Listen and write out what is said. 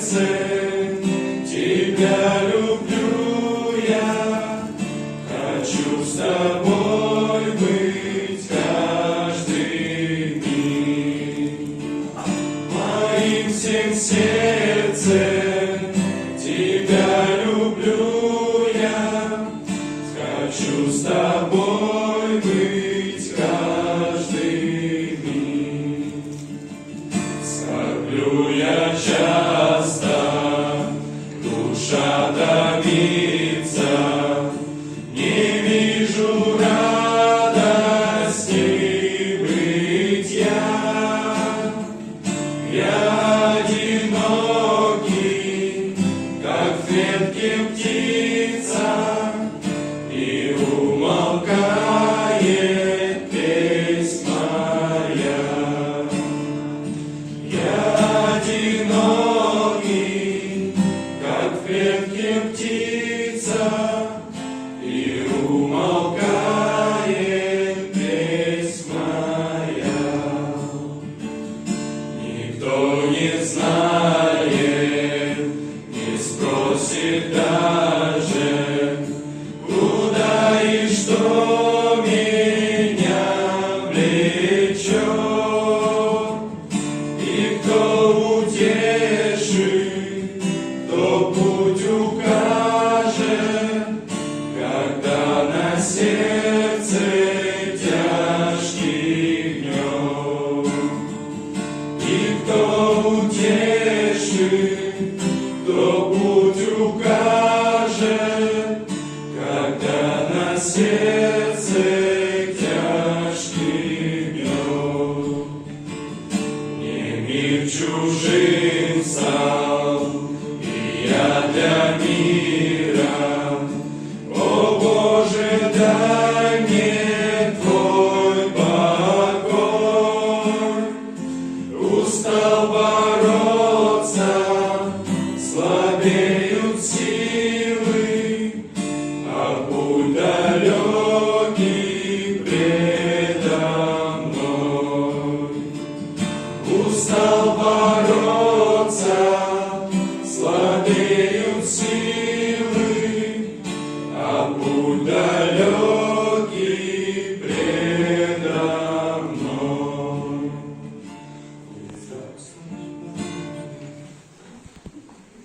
сердце, Тебя люблю я, хочу с Тобой быть каждый миг. Моим всем сердцем Тебя люблю я, хочу с Тобой быть каждый миг. Скорблю я часто, душа томится, не вижу радости бытия. Я одинокий, как в ветке птица, и умолкает песнь моя. Я одинокий, как в ветке птица, и умолкает песнь моя. Никто не знает, не спросит даже, куда и что меня влечет. И кто утешит, кто путь укажет, когда на сердце тяжкий гнет. И кто утешит, кто путь укажет, когда на сердце тяжкий гнет. Не мир чужим стал, и я для мира. О Боже, дай мне Твой покой. Устал бороться, слабеют силы.